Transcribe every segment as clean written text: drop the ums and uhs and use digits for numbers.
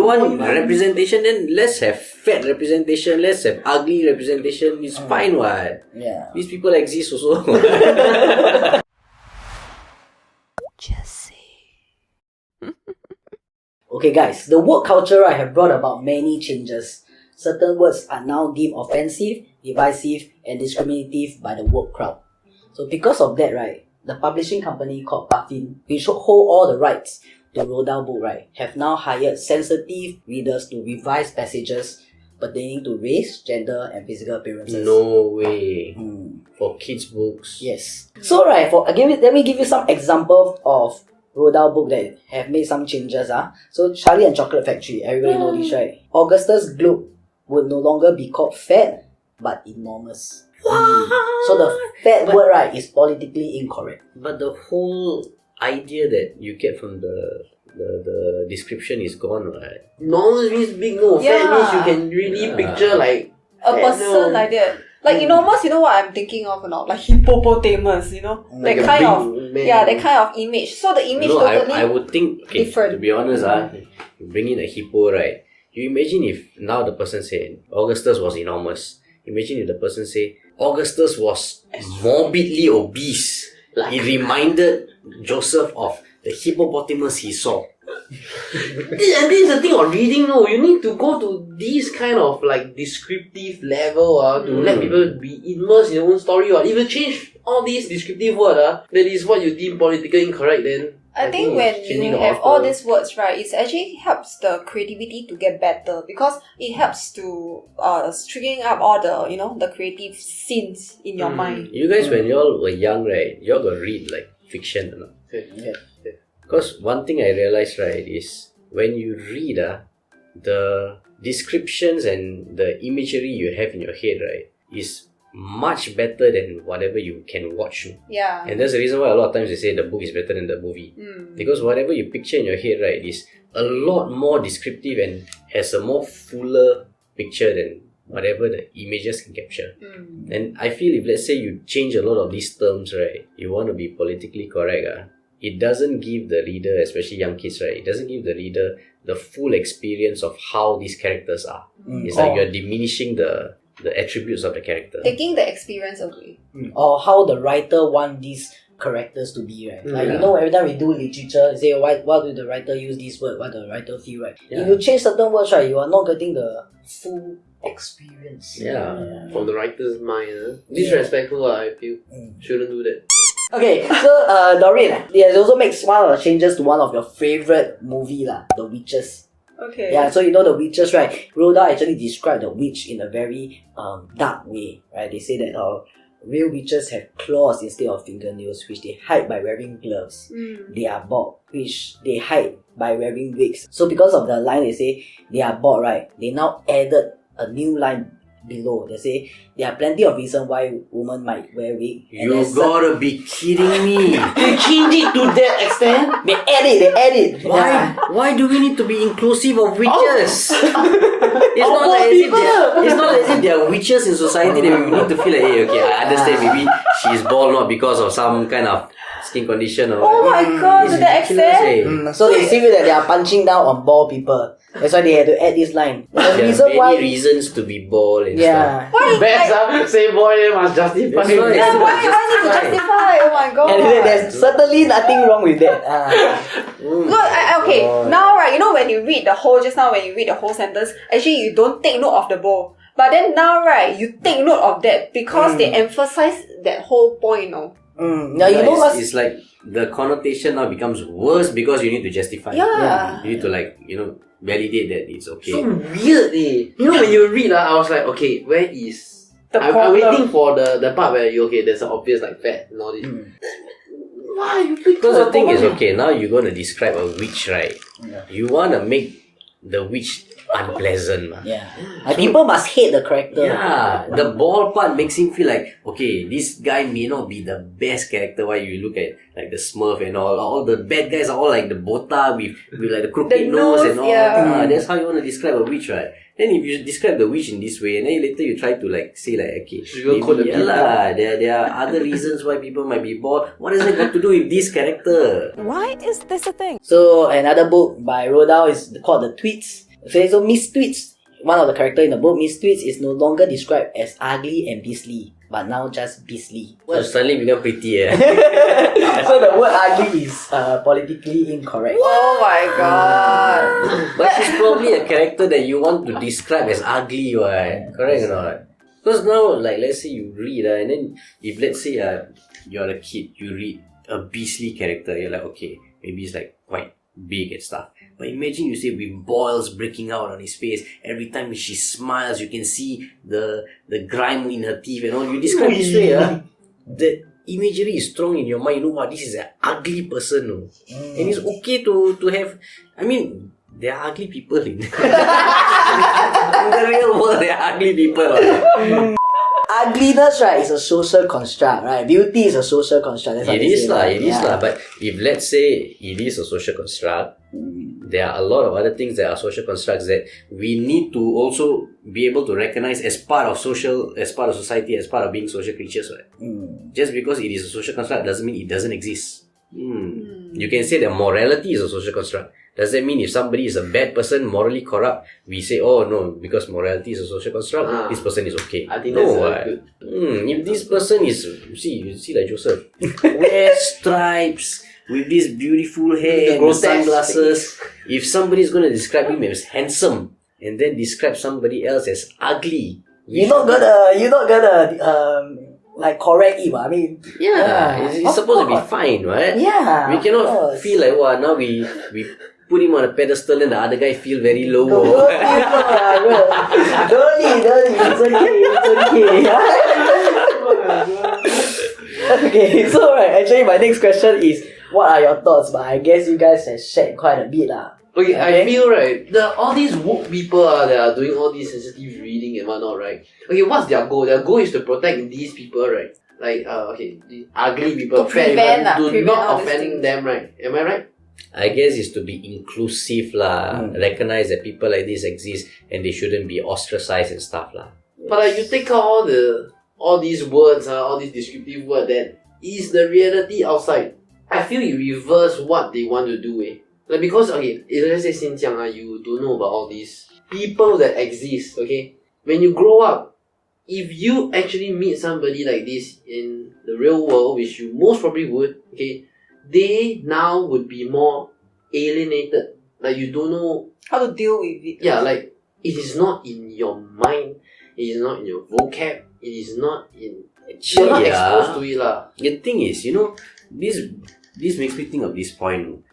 You want representation, then let's have fat representation, let's have ugly representation. It's fine, what? Yeah. These people exist also. Okay guys, the woke culture have brought about many changes. Certain words are now deemed offensive, divisive, and discriminative by the woke crowd. So because of that, right, the publishing company called Puffin, which hold all the rights to Roald Dahl book, right, have now hired sensitive readers to revise passages pertaining to race, gender, and physical appearances. No way. For kids' books. Yes. So right, let me give you some examples of Roald Dahl book that have made some changes. So Charlie and Chocolate Factory, everybody know this, right? Augustus Gloop would no longer be called fat, but enormous. So the fat word, right, is politically incorrect. But the whole idea that you get from the description is gone, right? Enormous means big, no. Fat means you can really picture like a person like that. Like enormous, you know what I'm thinking of or not? Like hippopotamus, you know? Like that kind of that kind of image. So the image totally I would think different. To be honest, you bring in a hippo, right? You imagine if now the person said Augustus was enormous. Imagine if the person say Augustus was morbidly obese. He reminded Joseph of the hippopotamus he saw. And this is the thing of reading, no. You need to go to this kind of like descriptive level to let people be immersed in their own story. If you change all these descriptive words, that is what you deem politically incorrect, then I think when you have all these words, right, it actually helps the creativity to get better because it helps to stringing up all the, you know, the creative scenes in your mind. You guys, when y'all were young, right, y'all got read like fiction or not? Yeah. Because one thing I realized, right, is when you read, the descriptions and the imagery you have in your head, right, is much better than whatever you can watch. Yeah. And that's the reason why a lot of times they say the book is better than the movie. Because whatever you picture in your head, right, is a lot more descriptive and has a more fuller picture than whatever the images can capture. And I feel if let's say you change a lot of these terms, right, you want to be politically correct, it doesn't give the reader, especially young kids, right, it doesn't give the reader the full experience of how these characters are. It's like you're diminishing the attributes of the character. Taking the experience away. Or how the writer want these characters to be, right? Like, you know, every time we do literature, you say, why do the writer use this word? What the writer feel, right? If you change certain words, right, you are not getting the full experience. From the writer's mind. Disrespectful, I feel. Shouldn't do that. Okay, so Doreen, they also makes one of the changes to one of your favourite movie, The Witches. Okay. Yeah, so you know the witches, right? Roald Dahl actually described the witch in a very dark way, right? They say that real witches have claws instead of fingernails, which they hide by wearing gloves. They are bald, which they hide by wearing wigs. So because of the line they say they are bald, right? They now added a new line below. They say there are plenty of reasons why women might wear wig. You gotta be kidding me. They change it to that extent? They add it. Why do we need to be inclusive of witches? It's not as if there are witches in society that we need to feel like, hey, okay, I understand maybe she's bald not because of some kind of skin condition or my god, to that extent? So they say that they are punching down on bald people. That's why they had to add this line. There are many reasons to be bald and stuff. Why? Say boy, they must justify. That's right. Yeah, why I need to justify? Oh my god. And there's certainly nothing wrong with that. Look, okay, now right, you know when you read the whole sentence, actually you don't take note of the bow. But then now right, you take note of that because they emphasize that whole point, you know. Now you know what's... It's like the connotation now becomes worse because you need to justify. Yeah. You need to validate that it's okay. So weird, You know when you read, I was like, okay, where is... I'm waiting for the part where there's an obvious fat and all this. Why you pick? Because the thing is, now you're going to describe a witch, right? You want to make the witch unpleasant. Like people must hate the character. Yeah, the bald part makes him feel like, okay, this guy may not be the best character. Why you look at the Smurf and all the bad guys are all like the botak with the crooked nose and all. That's how you want to describe a witch, right? Then if you describe the witch in this way, and then later you try to say okay, maybe, there are other reasons why people might be bald. What has it got to do with this character? Why is this a thing? So another book by Roald Dahl is called The Twits Okay, so Miss Twits, one of the characters in the book, Miss Twits is no longer described as ugly and beastly, but now just beastly. So suddenly become pretty. So the word ugly is politically incorrect. Oh my god. But she's probably a character that you want to describe as ugly, right? Correct or not? Because now, like, let's say you read, and then if let's say you're a kid, you read a beastly character, you're like, okay, maybe it's like quite big and stuff. But imagine you say with boils breaking out on his face, every time she smiles, you can see the grime in her teeth and all. You describe this way, the imagery is strong in your mind. You know what? This is an ugly person, no? And it's okay to have. I mean, there are ugly people in the real world. There are ugly people. Ugliness, right, is a social construct, right? Beauty is a social construct. That's what It they is say, right? lah. But if let's say it is a social construct, there are a lot of other things that are social constructs that we need to also be able to recognize as part of society, as part of being social creatures, right? Just because it is a social construct doesn't mean it doesn't exist. You can say that morality is a social construct. Does that mean if somebody is a bad person, morally corrupt, we say, oh no, because morality is a social construct, this person is okay? I think no, that's good. If this person is, you see like Joseph, wears stripes with this beautiful hair and grotesque sunglasses. If somebody is going to describe him as handsome and then describe somebody else as ugly, You're not gonna like correct him. I mean, it's supposed to be fine, right? Yeah, We of cannot course. feel like, wow, now we put him on a pedestal and the other guy feel very low. Don't it's okay. Okay, so right, actually my next question is, what are your thoughts? But I guess you guys have shared quite a bit lah. Okay, I feel right, all these woke people that are doing all these sensitive reading and whatnot, right? Okay, what's their goal? Their goal is to protect these people, right? Like, the ugly people, To prevent fat people, prevent not all these offend things. them, right? Am I right? I guess it's to be inclusive lah. Recognize that people like this exist and they shouldn't be ostracized and stuff lah. But like, you take out all these words, all these descriptive words that is the reality outside. I feel you reverse what they want to do, Like, because, okay, if let's say Xinjiang, you don't know about all these people that exist, okay? When you grow up, if you actually meet somebody like this in the real world, which you most probably would, okay, they now would be more alienated. Like, you don't know. How to deal with it. Yeah, like, it is not in your mind, it is not in your vocab, it is not in. You're not exposed to it lah. The thing is, this makes me think of this point.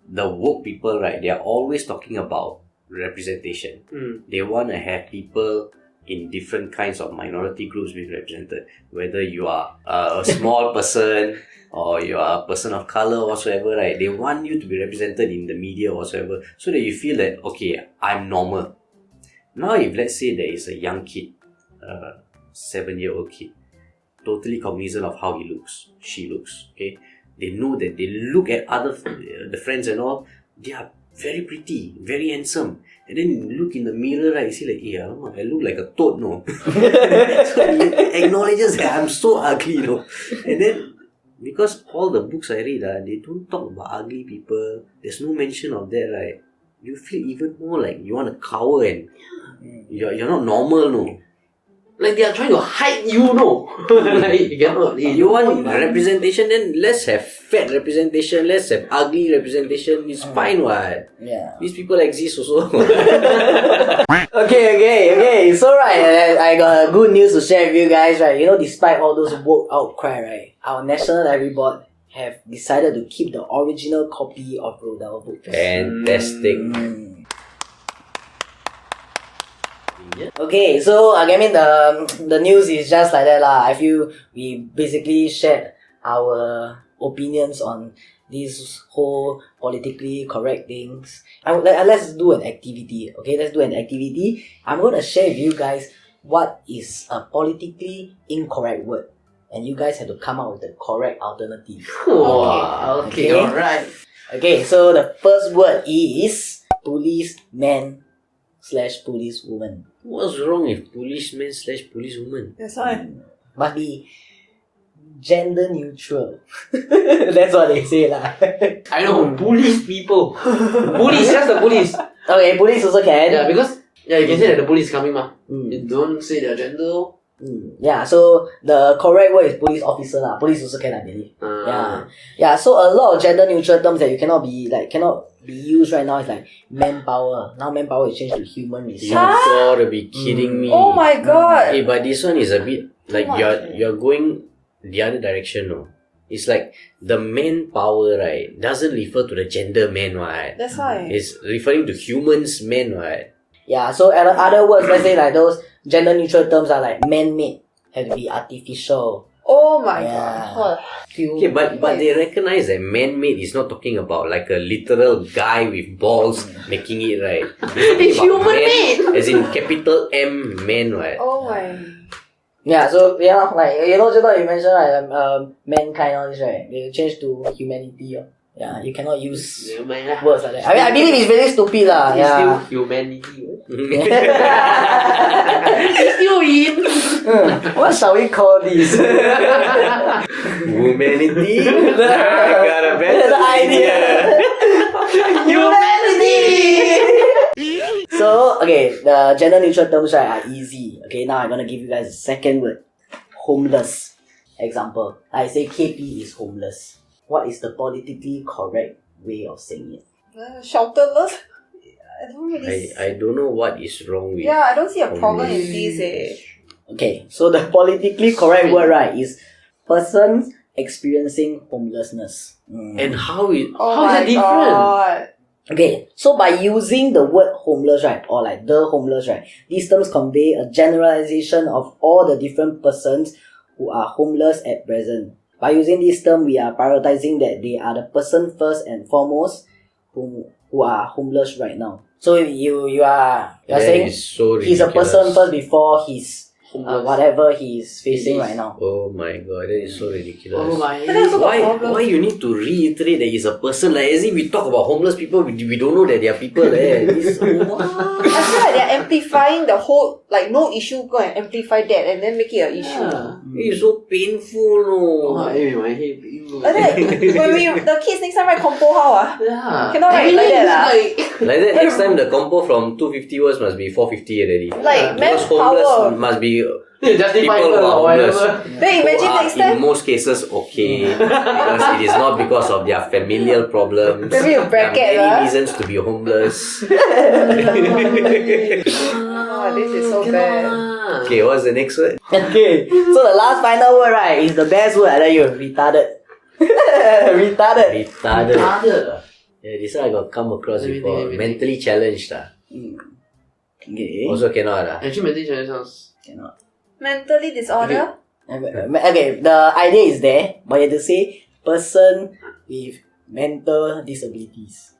The woke people, right, they are always talking about representation. They want to have people in different kinds of minority groups being represented. Whether you are a small person or you are a person of color or whatsoever, right, they want you to be represented in the media or whatsoever so that you feel that, okay, I'm normal. Now, if let's say there is a young kid, 7-year-old kid, totally cognizant of how he looks, she looks, okay? They know that they look at the friends and all, they are very pretty, very handsome. And then look in the mirror, right, you see like, I look like a toad, no? So he acknowledges that I'm so ugly, no? And then, because all the books I read, they don't talk about ugly people, there's no mention of that, right? You feel even more like you want to cower and you're not normal, no? Like, they are trying to hide you, no? Like, you cannot. You want representation, then let's have fat representation, let's have ugly representation. It's fine, what? Yeah. These people exist also. Okay. So right, I got good news to share with you guys, right? Despite all those woke outcry, right, our National Library Board have decided to keep the original copy of Roald Dahl books. Fantastic. Okay, so I mean the news is just like that lah. I feel we basically shared our opinions on this whole politically correct things. Let's do an activity. Okay, let's do an activity. I'm gonna share with you guys what is a politically incorrect word, and you guys have to come up with the correct alternative. Okay, alright. Okay, so the first word is policeman/policewoman. What's wrong with policeman/policewoman? That's why. Must be gender neutral. That's what they say lah. I know, police people. Police, just the police. Okay, police also can. Yeah, because you can say that the police is coming, ma. You don't say their gender. Yeah, so the correct word is police officer lah. Police also can, I believe. Yeah. So a lot of gender neutral terms that cannot be used right now is like manpower. Now manpower is changed to human resource. You gotta be kidding me. Oh my god. Hey, but this one is a bit like you're going the other direction, no? It's like the manpower, right, doesn't refer to the gender man, right? That's why. It's referring to humans, men, right? Yeah, so other words, let's say like those gender neutral terms are like man-made, have to be artificial. Oh my Yeah. god. Okay, but they recognize that man-made is not talking about like a literal guy with balls making it, right? It's human-made! As in capital M, man, right? Oh my. Yeah, so like just now you mentioned like mankind all this, right? They change to humanity. Yeah, you cannot use words like that. I mean, I believe it's very stupid lah. It's still Yeah. humanity. It's still in. What shall we call this? Humanity? I got a better idea. Humanity! So, okay, the gender neutral terms, right, are easy. Okay, now I'm gonna give you guys a second word. Homeless. Example. I say KP is homeless. What is the politically correct way of saying it? Shelterless? I don't really I don't know what is wrong with I don't see a problem in homeless. this Okay, so the politically correct word, right, is persons experiencing homelessness. And how is How is that different? God. Okay, so by using the word homeless, right, or like the homeless, right, these terms convey a generalization of all the different persons who are homeless at present. By using this term, we are prioritizing that they are the person first and foremost who are homeless right now. So you are that saying is so he's a ridiculous. person first before he's Homeless. whatever he is facing right now. Oh my god, that is so ridiculous. Oh my. But that's also Why got problem. why you need to reiterate that he's a person? Like as if we talk about homeless people, we don't know that they are people there. This, I feel like they're amplifying the whole, like no issue, go and amplify that and then make it an issue. it is so painful, no. My head. Like that, when the kids next time write compo how Yeah. Cannot write like that Like that, next time the compo from 250 words must be 450 already. Like Because manpower. homeless must be justify people who are or homeless. whatever. Then imagine who are next in time, most cases okay because it is not because of their familial problems. maybe you bracket there are many reasons to be homeless. Oh, this is so bad. Okay, what's the next word? Okay, so the last final word, right, is the best word, I tell you, retarded. Retarded. Retarded. Other. Yeah, this one I got come across before. Everything. Mentally challenged. Okay. Also cannot. Actually, mentally challenged sounds. Cannot. Mentally disorder? Okay, the idea is there, but you have to say person with mental disabilities.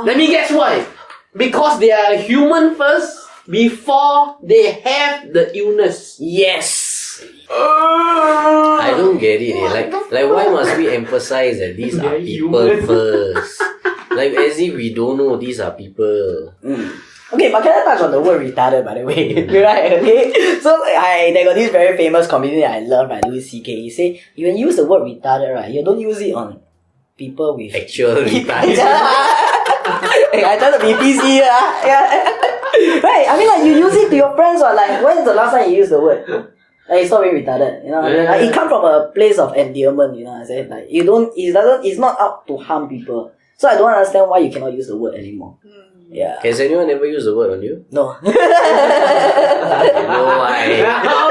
Let me guess why. Because they are human first before they have the illness. Yes. I don't get it. Like why must we emphasize that these are They're people human. first? Like as if we don't know these are people. Okay, but can I touch on the word retarded, by the way? Right, okay? So, they got this very famous comedian that I love, right, Louis C.K. He say, when you use the word retarded, right, you don't use it on people with... Actual retarded. Hey, I try to be PC, yeah. Right, I mean, like, you use it to your friends, or like, when's the last time you used the word? Like, it's not very retarded, you know what I mean? Like, it comes from a place of endearment, you know what I'm saying? Like, it's not up to harm people. So I don't understand why you cannot use the word anymore. Yeah. Has anyone ever used the word on you? No. I know why. How